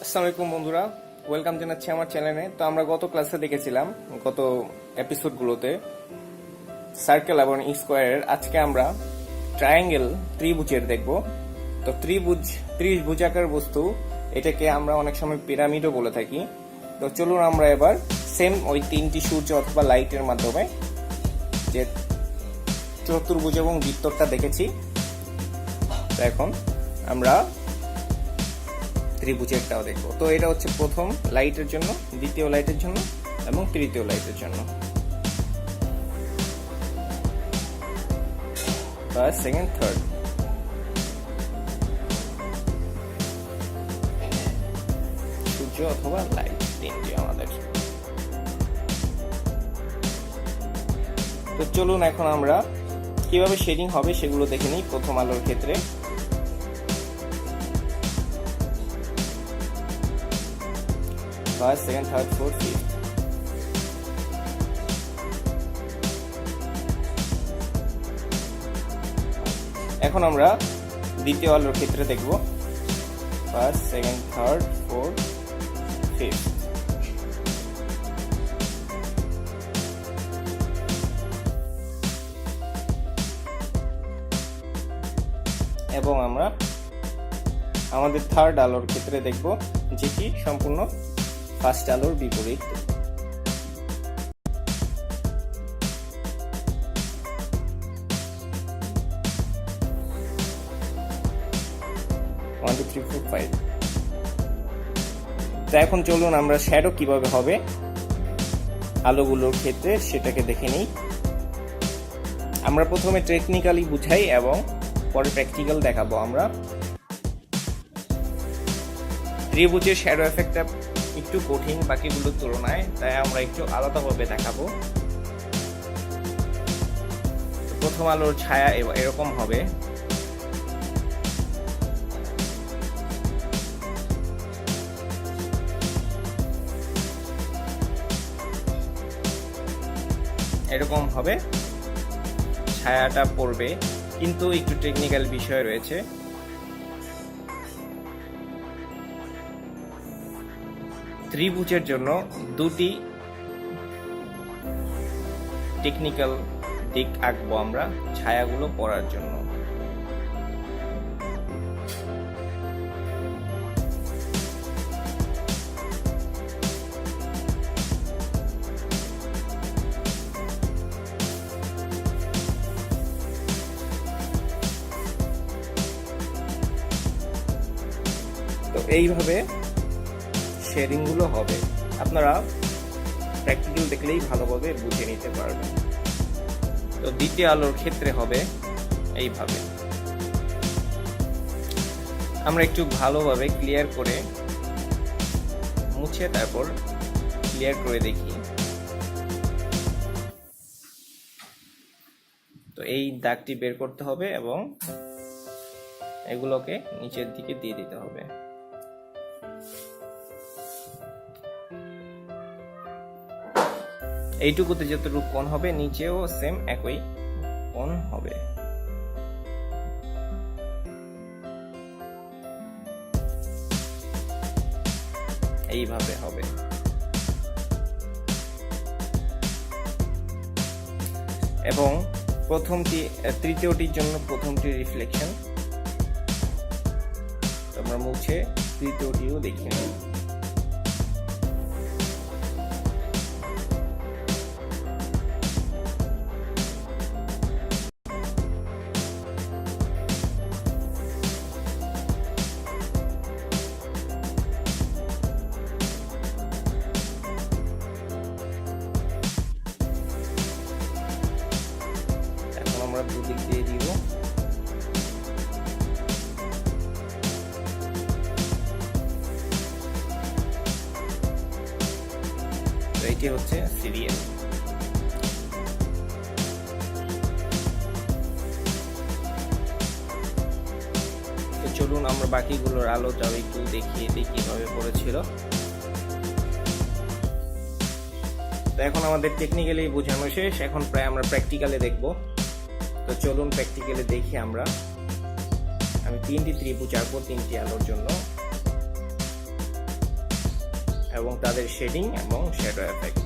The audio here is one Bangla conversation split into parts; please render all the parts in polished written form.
আসসালামু আলাইকুম বন্ধুরা, ওয়েলকাম জানাচ্ছি আমার চ্যানেলে। তো আমরা গত ক্লাসে দেখেছিলাম, গত এপিসোডগুলোতে সার্কেল এবং স্কোয়ারের। আজকে আমরা ট্রায়াঙ্গেল, ত্রিভুজের দেখব। তো ত্রিভুজাকার বস্তু, এটাকে আমরা অনেক সময় পিরামিডও বলে থাকি। তো চলুন আমরা এবার সেম ওই তিনটি সূর্য অথবা লাইটের মাধ্যমে যে চতুর্ভুজ এবং বৃত্তটা দেখেছি, তো এখন আমরা ত্রিভুজেরটাও দেখবো। তো এটা হচ্ছে প্রথম লাইটের জন্য, দ্বিতীয় লাইটের জন্য এবং তৃতীয় লাইটের জন্য। First, second, third. সূর্য অথবা লাইট তিনটি আমাদের। তো চলুন এখন আমরা কিভাবে শেডিং হবে সেগুলো দেখে নিই। প্রথম আলোর ক্ষেত্রে first, second, third, fourth, fifth. এখন আমরা দ্বিতীয় আলোর ক্ষেত্রে দেখব first, second, third, fourth, fifth. এবং আমরা আমাদের থার্ড আলোর ক্ষেত্রে দেখব, যেটি সম্পূর্ণ ফার্স্ট আলোর বিপরীত। তো এখন চলুন আমরা শ্যাডো কিভাবে হবে আলোগুলোর ক্ষেত্রে সেটাকে দেখে নিই। আমরা প্রথমে টেকনিক্যালি বুঝাই এবং পরে প্র্যাকটিক্যাল দেখাবো। আমরা ত্রিভুজের শ্যাডো এফেক্টটা একটু কঠিন বাকিগুলোর তুলনায়, তাই আমরা একটু আলাদাভাবে দেখাবো। প্রথম আলোর ছায়া এরকম হবে। এরকম হবে ছায়াটা পড়বে, কিন্তু একটু টেকনিক্যাল বিষয় রয়েছে। ত্রিভুজের জন্য দুটি টেকনিক্যাল দিক আঁকবো আমরা ছায়াগুলো পড়ার জন্য। তো এইভাবে শেডিং গুলো হবে, আপনারা প্র্যাকটিক্যাল দেখলেই ভালোভাবে বুঝে নিতে পারবেন। তো দ্বিতীয় আলোর ক্ষেত্রে হবে এইভাবে। আমরা একটু ভালোভাবে ক্লিয়ার করে মুছে তারপর ক্লিয়ার করে দেখি। তো এই দাগটি বের করতে হবে এবং এগুলোকে নিচের দিকে দিয়ে দিতে হবে। এইটুকুতে যতটুকু কোণ হবে নিচেও সেম একই কোণ হবে। এইভাবে হবে। এবং তৃতীয়টির জন্য প্রথমটি রিফ্লেকশন, আমরা মুছে তৃতীয়টিও দেখে নিই। আমরা দুদিক দিয়ে দিব। এটি হচ্ছে সিরিয়াল। তো চলুন আমরা বাকিগুলোর আলোটাও একটু দেখিয়ে দিই কিভাবে পড়েছিল। তো এখন আমাদের টেকনিক্যালি বোঝানো শেষ, এখন প্রায় আমরা প্র্যাকটিক্যালে দেখব। তো চলুন প্র্যাকটিক্যালি দেখি আমরা। আমি তিনটি ত্রিভুজ আঁকবো তিনটি আলোর জন্য। এবং তাদের শেডিং এবং শ্যাডো এফেক্ট।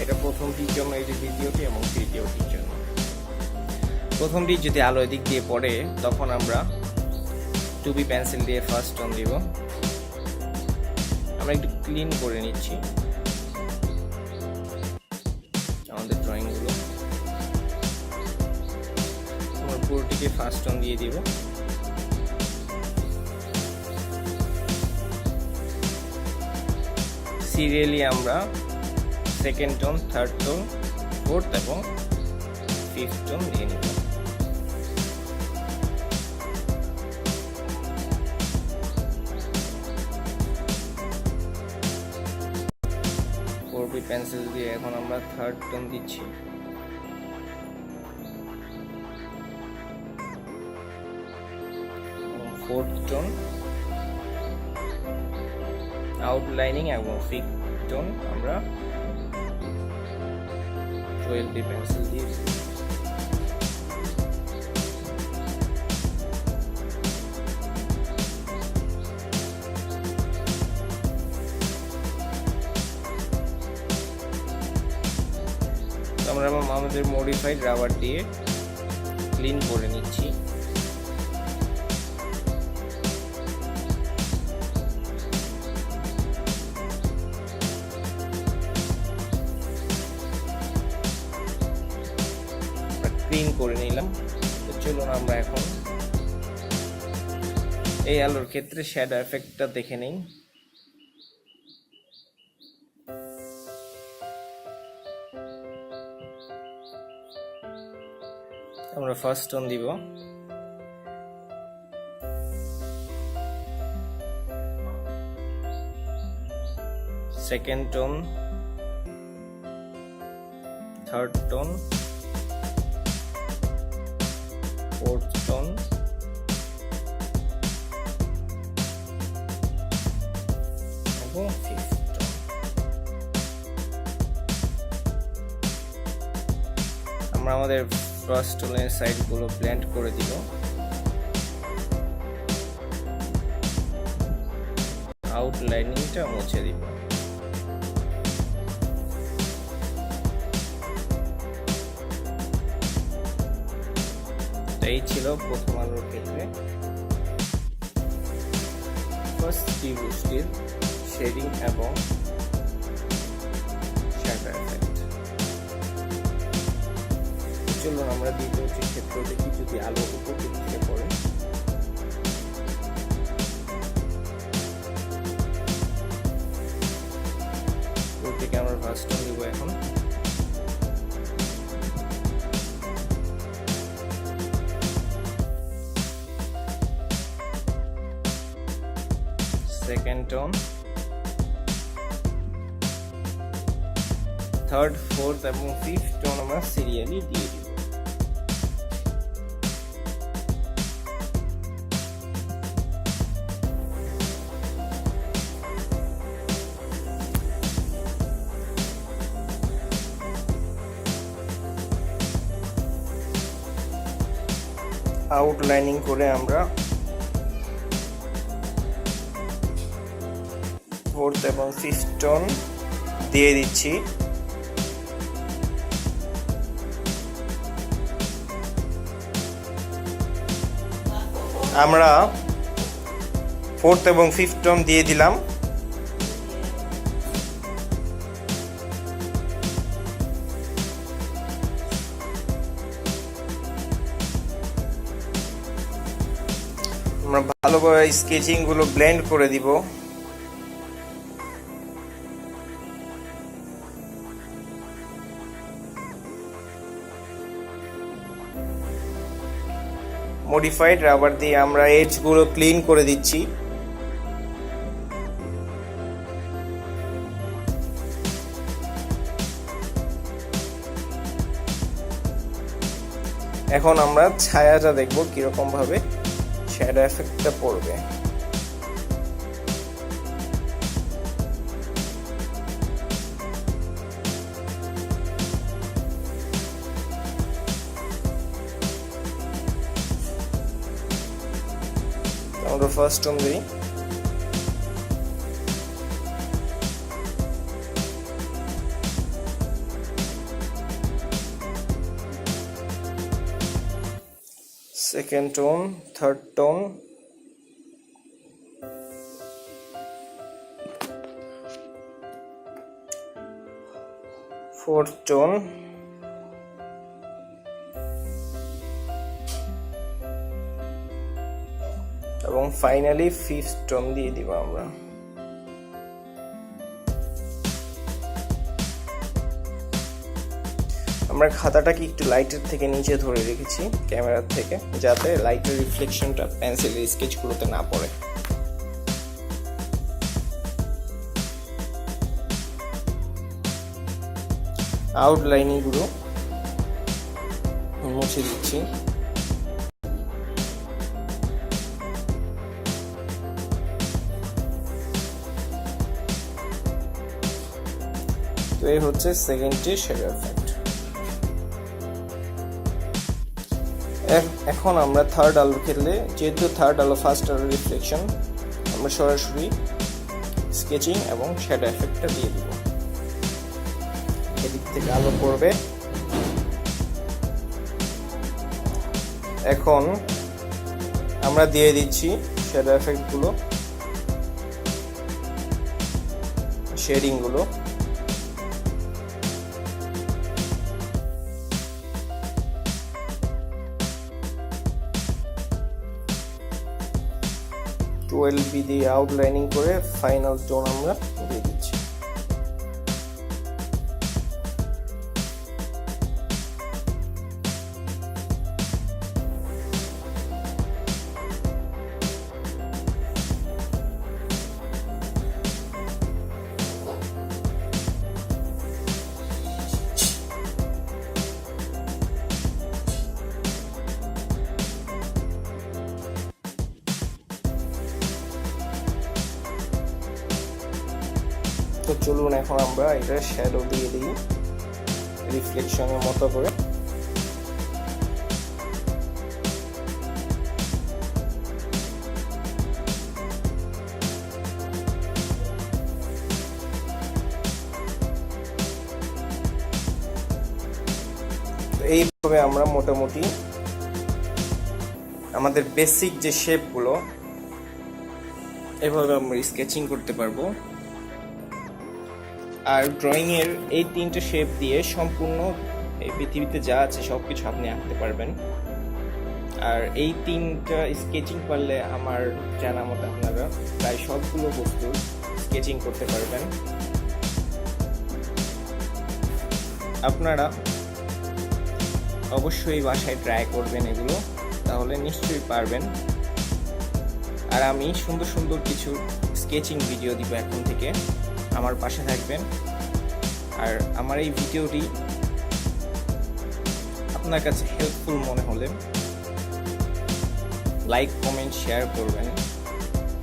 এটা প্রথমটির জন্য, এই যে দ্বিতীয়টি এবং তৃতীয়টির জন্য। প্রথমটি যদি আলো দিক দিয়ে পড়ে তখন আমরা 2B পেন্সিল দিয়ে ফার্স্ট টোন দিব। আমরা একটু ক্লিন করে নিচ্ছি আমাদের ড্রয়িং গুলো। আমরা পুরোটিকে ফার্স্ট টোন দিয়ে দিব। সিরিয়ালি আমরা second tone, third tone, fourth এবং ফিফথ টোন দিয়ে নিব। পেন্সিল দিয়ে এখন আমরা থার্ড টোন দিচ্ছি। ফোর্থ টোন, আউটলাইনিং এবং ফিফথ টোন আমরা 12B পেন্সিল দিয়ে আমরা আমাদের মডিফাইড রাবার দিয়ে ক্লিন করে নিচ্ছি। ক্লিন করে নিলাম। তো চলুন আমরা এখন এই আলোর ক্ষেত্রে শ্যাডো এফেক্টটা দেখে নেই। আমরা ফার্স্ট টোন দিব, second tone, third tone, fourth tone এবং ফিফথ টোন। আমরা আমাদের ফার্স্ট টোনের সাইড গুলো ব্লেন্ড করে দিব। আউটলাইনিংটা মুছে দিব। এই ছিল প্রথম আলোর ক্ষেত্রে ফার্স্ট ত্রিভুজটির শেডিং এবং শ্যাডো এফেক্ট। চলুন আমরা দ্বিতীয়টির ক্ষেত্রে দেখি যদি আলো উপর দিক থেকে পড়ে। ওটিকে আমরা ফার্স্ট টোন দিব এখন। সেকেন্ড টোন, থার্ড, ফোর্থ এবং ফিফথ টোন আমরা সিরিয়ালি দিয়ে দিব। আউটলাইনিং করে আমরা ফোর্থ এবং ফিফথ টোন দিয়ে দিচ্ছি। আমরা ফোর্থ এবং ফিফথ টোন দিয়ে দিলাম। আমরা ভালোভাবে স্কেচিং গুলো ব্লেন্ড করে দিব। মডিফাইড রাবার দিয়ে আমরা এজ গুলো ক্লিন করে দিচ্ছি। এখন আমরা ছায়াটা দেখব কিরকম ভাবে শ্যাডো এফেক্টটা পড়বে। আমরা ফার্স্ট টোন দিই। Second tone, third tone, fourth tone, এবং ফাইনালি ফিফথ টোন দিয়ে দিব আমরা। আমরা খাতাটাকে একটু লাইটের থেকে নিচে ধরে রেখেছি ক্যামেরার থেকে, যাতে লাইটের রিফ্লেকশনটা পেন্সিলের স্কেচগুলোতে না পড়ে। আউটলাইনিং গুলো মুছে দিচ্ছি। তো এই হচ্ছে সেকেন্ডটি শ্যাডো এফেক্ট। এখন আমরা থার্ড আলোর ক্ষেত্রে, যেহেতু থার্ড আলো ফার্স্ট আলোর রিফ্লেকশন, আমরা সরাসরি স্কেচিং এবং শ্যাডো এফেক্টটা দিয়ে দিব। এদিক থেকে আলো পড়বে। এখন আমরা দিয়ে দিচ্ছি শ্যাডো এফেক্ট গুলো, শেডিং গুলো। টুয়েলভ দিয়ে আউটলাইনিং করে ফাইনাল টোন আমরা দিয়ে দিচ্ছি। তো চলুন এখন আমরা এটা শ্যাডো দিয়ে দিই রিফ্লেকশনের মতো করে। এইভাবে আমরা মোটামুটি আমাদের বেসিক যে শেপগুলো এভাবে আমরা স্কেচিং করতে পারবো। আর ড্রয়িং এর এই তিনটে শেপ দিয়ে সম্পূর্ণ এই পৃথিবীতে যা আছে সবকিছু আপনি আঁকতে পারবেন। আর এই তিনটা স্কেচিং পারলে আমার জানা মতো আপনারা প্রায় সবগুলো বস্তু স্কেচিং করতে পারবেন। আপনারা অবশ্যই বাসায় ট্রাই করবেন এগুলো, তাহলে নিশ্চয়ই পারবেন। আর আমি সুন্দর সুন্দর কিছু স্কেচিং ভিডিও দিব এখন থেকে, আমার পাশে থাকবেন। আর আমার এই ভিডিওটি আপনার কাছে হেল্পফুল মনে হলে লাইক, কমেন্ট, শেয়ার করবেন।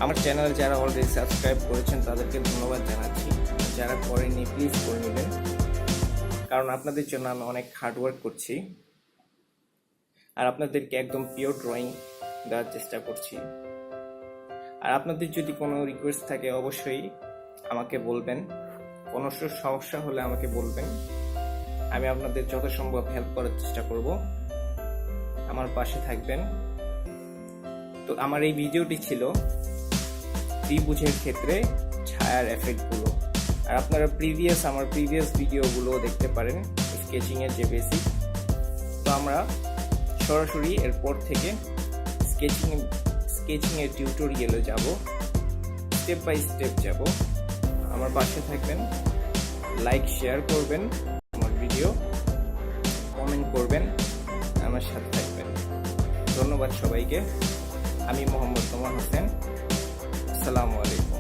আমার চ্যানেল যারা অলরেডি সাবস্ক্রাইব করেছেন তাদেরকে ধন্যবাদ জানাচ্ছি, যারা করেননি প্লিজ করে নেবেন, কারণ আপনাদের জন্য আমি অনেক হার্ডওয়ার্ক করছি আর আপনাদেরকে একদম পিওর ড্রয়িং দেওয়ার চেষ্টা করছি। আর আপনাদের যদি কোনো রিকোয়েস্ট থাকে অবশ্যই আমাকে বলবেন, কোনো সমস্যা হলে আমাকে বলবেন, আমি আপনাদের যত সম্ভব হেল্প করার চেষ্টা করব, আমার পাশে থাকবেন। তো আমার এই ভিডিওটি ছিল ত্রিভুজের ক্ষেত্রে ছায়ার এফেক্টগুলো। আর আপনারা আমার প্রিভিয়াস ভিডিওগুলো দেখতে পারেন স্কেচিং এর যে বেসিক। তো আমরা সরাসরি এরপর থেকে স্কেচিং এর টিউটোরিয়ালে যাব, স্টেপ বাই স্টেপ যাব। আমার পাশে থাকবেন, লাইক শেয়ার করবেন আমার ভিডিও, কমেন্ট করবেন, আমার সাথে থাকবেন। ধন্যবাদ সবাইকে। আমি মোহাম্মদ নোমান হোসেন। আসসালামু আলাইকুম।